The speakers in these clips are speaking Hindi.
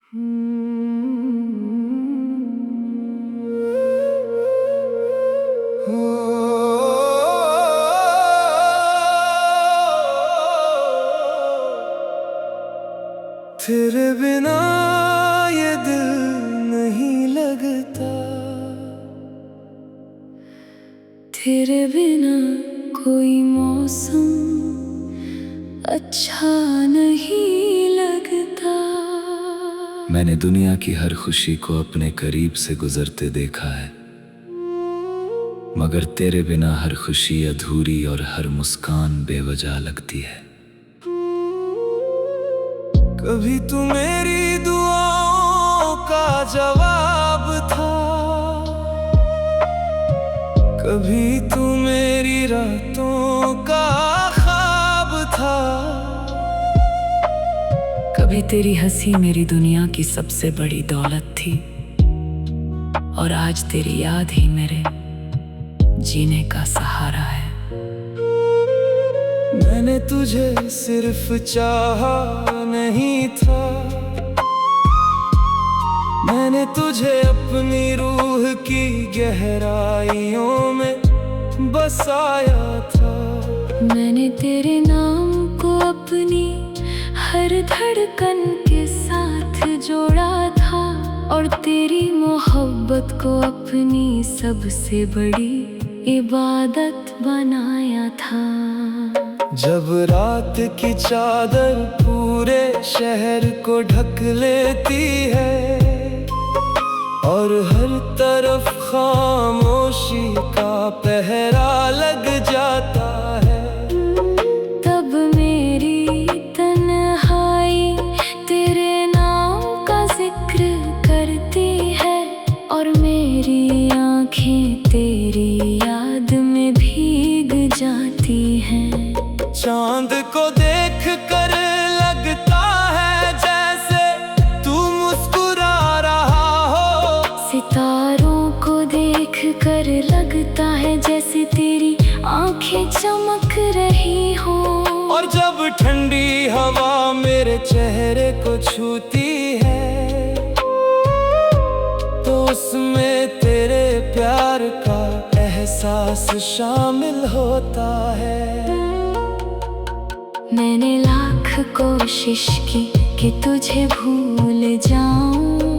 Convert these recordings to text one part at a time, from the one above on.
तेरे बिना ये दिल नहीं लगता, तेरे बिना कोई मौसम अच्छा नहीं लगता। मैंने दुनिया की हर खुशी को अपने करीब से गुजरते देखा है, मगर तेरे बिना हर खुशी अधूरी और हर मुस्कान बेवजह लगती है। कभी तू मेरी दुआओं का जवाब था, कभी तू मेरी रातों का ख्वाब था। कभी तेरी हंसी मेरी दुनिया की सबसे बड़ी दौलत थी, और आज तेरी याद ही मेरे जीने का सहारा है। मैंने तुझे सिर्फ चाहा नहीं था, मैंने तुझे अपनी रूह की गहराइयों में बसाया था। मैंने तेरे नाम को अपनी हर धड़कन के साथ जोड़ा था, और तेरी मोहब्बत को अपनी सबसे बड़ी इबादत बनाया था। जब रात की चादर पूरे शहर को ढक लेती है, और हर तरफ खामोशी का पहरा लग जाता है, तब मेरी तन्हाई तेरे नाम का जिक्र करती है, और मेरी आँखें तेरी याद में भीग जाती हैं। चांद को देख कर लगता है जैसे तू मुस्कुरा रहा हो, सितारों को देख कर लगता है जैसे तेरी आंखें चमक रही हो। और जब ठंडी हवा मेरे चेहरे को छूती है, तो उसमें तेरे प्यार का एहसास शामिल होता है। मैंने लाख कोशिश की कि तुझे भूल जाऊं,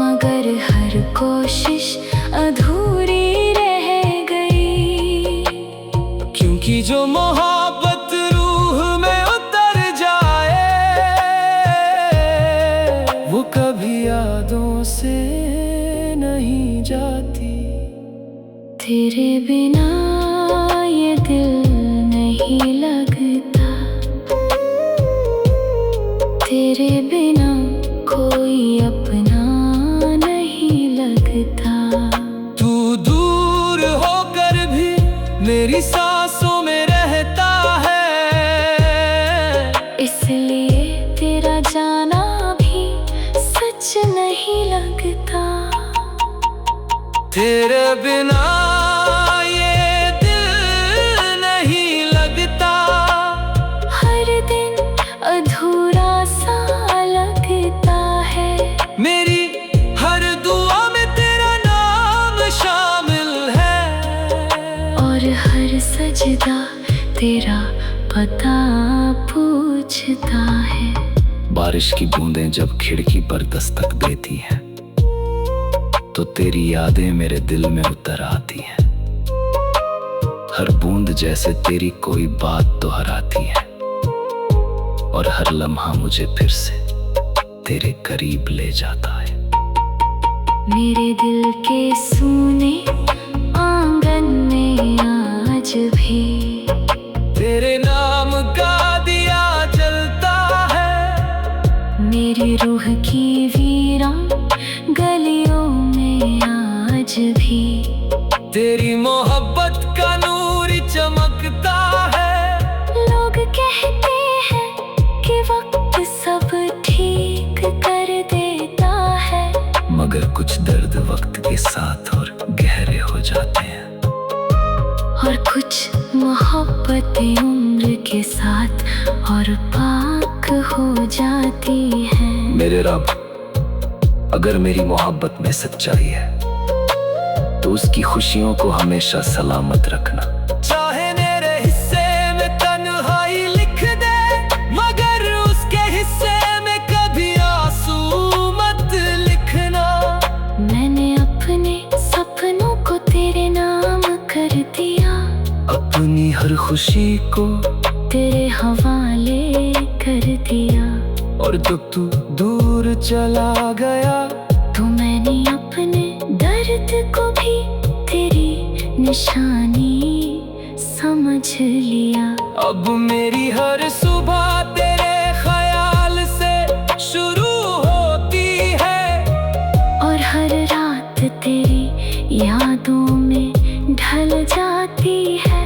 मगर हर कोशिश अधूरी रह गई। क्योंकि जो मोहब्बत रूह में उतर जाए, वो कभी यादों से नहीं जाती। तेरे बिना ये दिल नहीं लगता, तेरे बिना कोई अपना नहीं लगता। तू दूर होकर भी मेरी सांसों में रहता है, इसलिए तेरा जाना भी सच नहीं लगता। तेरे बिना अधूरा सा लगता है। मेरी हर दुआ में तेरा नाम शामिल है, और हर सजदा तेरा पता पूछता है। बारिश की बूंदें जब खिड़की पर दस्तक देती हैं, तो तेरी यादें मेरे दिल में उतर आती हैं। हर बूंद जैसे तेरी कोई बात दोहराती है, और हर लम्हा मुझे फिर से तेरे करीब ले जाता है। मेरे दिल के सूने आंगन में आज भी तेरे नाम का दिया जलता है। मेरी रूह की वीरान गलियों में आज भी तेरी मोहब्बत का नूर चमकता है। लोग कहते हैं कि वक्त सब ठीक कर देता है, मगर कुछ दर्द वक्त के साथ और गहरे हो जाते हैं, और कुछ मोहब्बतें उम्र के साथ और पाक हो जाती है। मेरे रब, अगर मेरी मोहब्बत में सच्चाई है तो उसकी खुशियों को हमेशा सलामत रखना। चाहे मेरे हिस्से में तन्हाई लिख दे, मगर उसके हिस्से में कभी आंसू मत लिखना। मैंने अपने सपनों को तेरे नाम कर दिया, अपनी हर खुशी को तेरे हवाले कर दिया। और जब तू दूर चला गया तो मैंने अपने दर्द को भी तेरी निशानी समझ लिया। अब मेरी हर सुबह तेरे ख्याल से शुरू होती है, और हर रात तेरी यादों में ढल जाती है।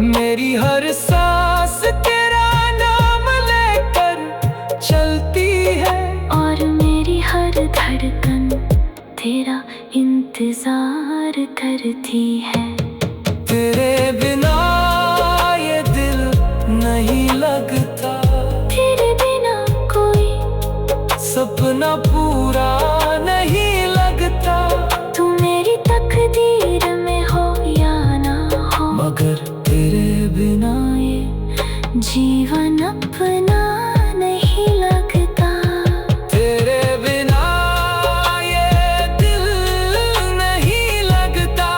मेरी हर सांस तेरा नाम लेकर चलती है, और मेरी हर धड़कन तेरा इंतजार करती है। तेरे बिना ये दिल नहीं लगता, तेरे बिना कोई सपना पूरा नहीं लगता। तू मेरी तकदीर में हो या ना हो, मगर तेरे बिना ये जीवन अपना नहीं लगता। तेरे बिना ये दिल नहीं लगता,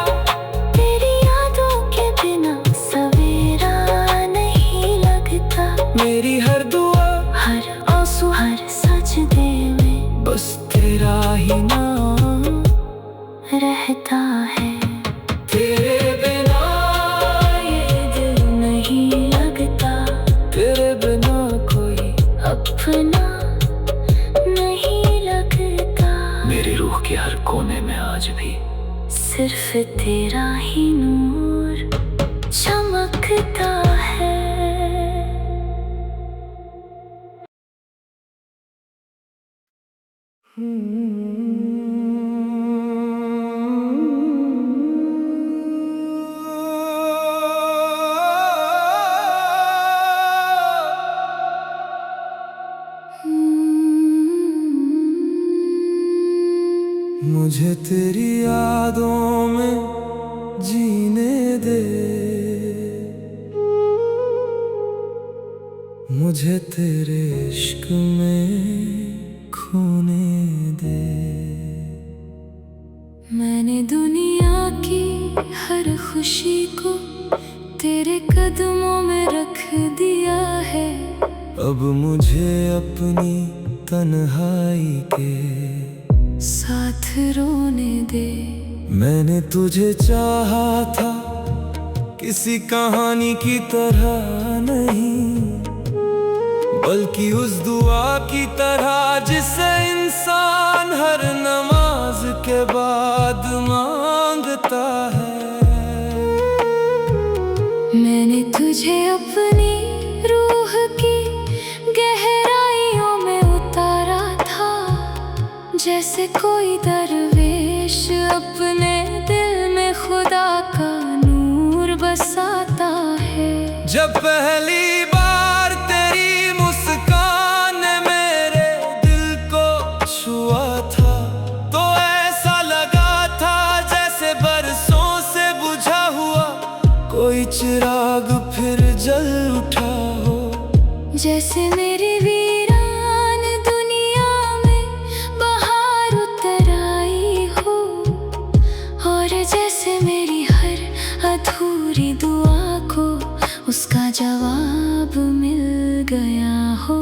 तेरी यादों के बिना सवेरा नहीं लगता। मेरी हर दुआ हर आंसू हर सजदे में बस तेरा ही नाम रहता है। तेरे बिना ये दिल नहीं लगता, तेरे बिना कोई अपना नहीं लगता। मेरी रूह के हर कोने में आज भी सिर्फ तेरा ही नूर चमकता है। मुझे तेरी यादों में जीने दे, मुझे तेरे इश्क में खोने दे। मैंने दुनिया की हर खुशी को तेरे कदमों में रख दिया है। अब मुझे अपनी तन्हाई के साथ रोने दे। मैंने तुझे चाहा था किसी कहानी की तरह नहीं, बल्कि उस दुआ की तरह जिसे इंसान हर नमाज के बाद मांगता है। मैंने तुझे अपनी रूह की गहराइयों में उतारा था, जैसे कोई दरवेश अपने दिल में खुदा का नूर बसाता है। जब पहली बार तेरी मुस्कान ने मेरे दिल को छुआ था, तो ऐसा लगा था जैसे बरसों से बुझा हुआ कोई चिराग फिर जल उठा हो। जैसे मेरी वीरान दुनिया में बहार उतर आई हो, और जैसे मेरी हर अधूरी दुआ को उसका जवाब मिल गया हो।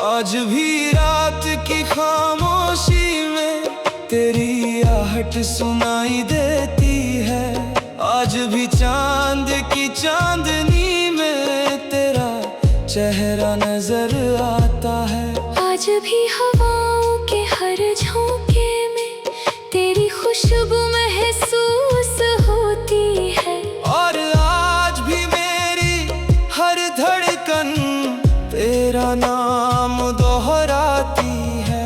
आज भी रात की खामोशी में तेरी आहट सुनाई देती है। आज भी चांद की चांदनी में तेरा चेहरा नजर आता है। आज भी हवाओं के हर झोंके में तेरी खुशबू महसूस होती है। और आज भी मेरी हर धड़कन तेरा नाम दोहराती है।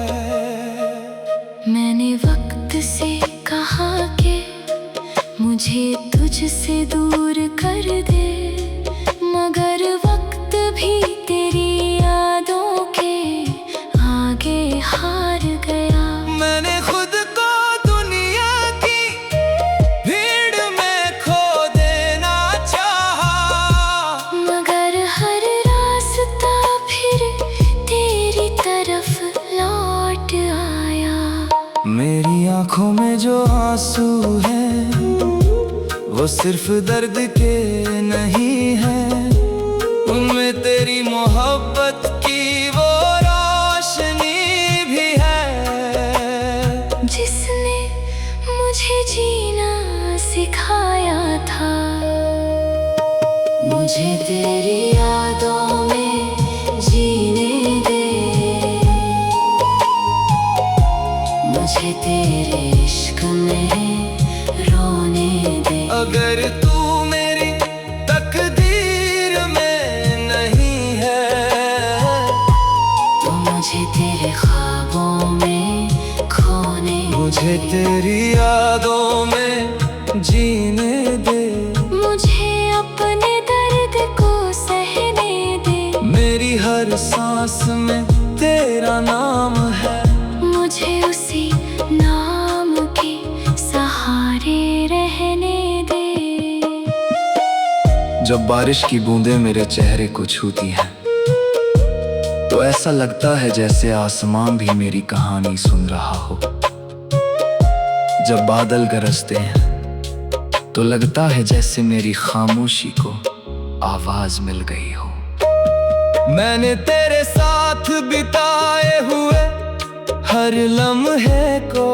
मैंने वक्त से कहा कि मुझे तुझसे दूर कर दे, मगर वक्त भी तेरी यादों के आगे हार गया। मैंने खुद को दुनिया की भीड़ में खो देना चाहा, मगर हर रास्ता फिर तेरी तरफ लौट आया। मेरी आंखों में जो आंसू है वो सिर्फ दर्द के नहीं है, उनमें तेरी मोहब्बत की वो रोशनी भी है, जिसने मुझे जीना सिखाया था। मुझे तेरी यादों में जीने दे, मुझे तेरे इश्क में रोने दे। अगर तू मेरी तकदीर में नहीं है तो मुझे तेरे ख्वाबों में खोने, मुझे तेरी यादों में जीने दे। मुझे अपने दर्द को सहने दे, मेरी हर सांस में तेरा नाम है, मुझे उसी नाम के सहारे रहने दे। जब बारिश की बूंदें मेरे चेहरे को छूती हैं तो ऐसा लगता है जैसे आसमां भी मेरी कहानी सुन रहा हो। जब बादल गरजते हैं तो लगता है जैसे मेरी खामोशी को आवाज मिल गई हो। मैंने तेरे साथ बिताए हुए हर लम्हे को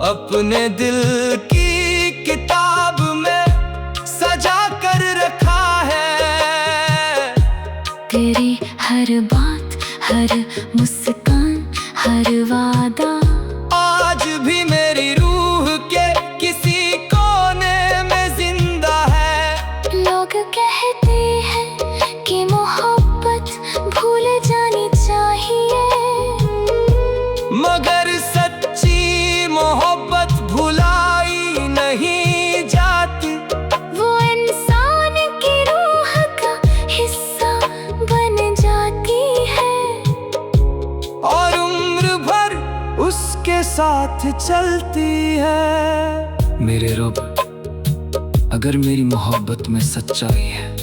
अपने दिल की किताब में सजा कर रखा है। तेरी हर बात, हर मुस्कान, हर वादा आज भी मेरी रूह के किसी कोने में जिंदा है। लोग कहते हैं कि मोहब्बत भूल जानी चाहिए, मगर सच्ची मोहब्बत भुलाई नहीं जाती। वो इंसान की रूह का हिस्सा बन जाती है और उम्र भर उसके साथ चलती है। मेरे रब, अगर मेरी मोहब्बत में सच्चाई है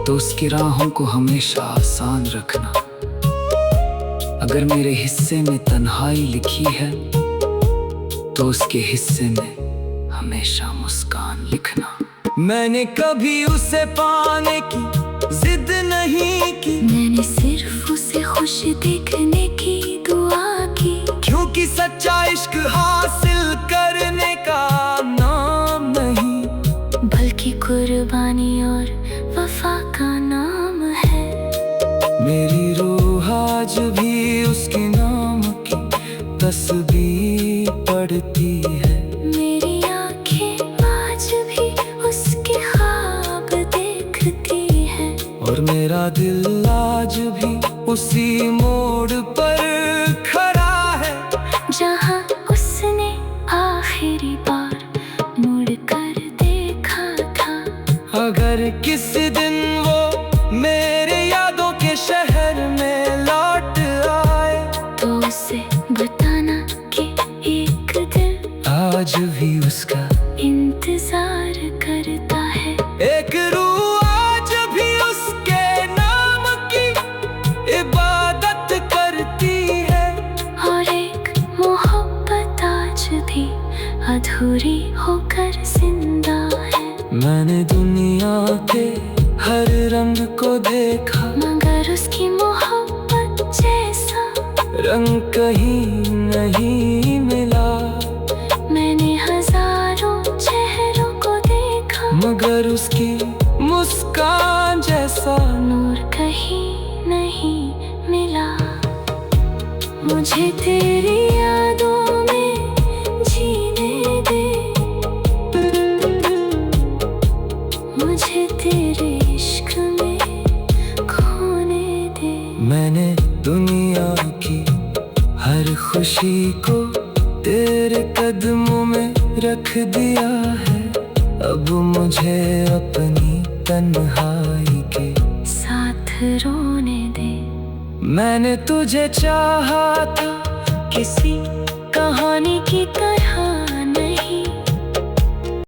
तो उसकी राहों को हमेशा आसान रखना। अगर मेरे हिस्से में तन्हाई लिखी है तो उसके हिस्से में हमेशा मुस्कान लिखना। मैंने कभी उसे पाने की जिद नहीं की, मैंने सिर्फ उसे खुश देखने की दुआ की, क्योंकि सच्चा इश्क हासिल करने का नाम नहीं बल्कि कुर्बानी और वफा का नाम है। मेरी रूह आज भी उसके नाम की तस्बीह पढ़ती है। मेरी आंखें आज भी उसके ख्वाब देखती है, और मेरा दिल आज भी उसी मोड़ पर खड़ा है जहाँ उसने आखिरी बार मुड़कर देखा था। अगर किसी दिन वो मेरे यादों के शहर में लौट आए तो उसे बताना कि एक दिल आज भी उसका इंतजार करता है। एक रूह आज भी उसके नाम की इबादत करती है, और एक मोहब्बत आज भी अधूरी होकर जिंदा है। मैंने दुनिया के हर रंग को देखा, मगर उसकी मोहब्बत जैसा रंग कहीं नहीं मिला। मैंने हजारों चेहरों को देखा, मगर उसकी मुस्कान जैसा नूर कहीं नहीं मिला। मुझे तेरी यादों में जीने दे, मुझे तेरे इश्क में खोने दे। मैंने दुनिया की हर खुशी को तेरे कदमों में रख दिया है अब मुझे अपनी तन्हाई के साथ रोने दे। मैंने तुझे चाहा था किसी कहानी की तरह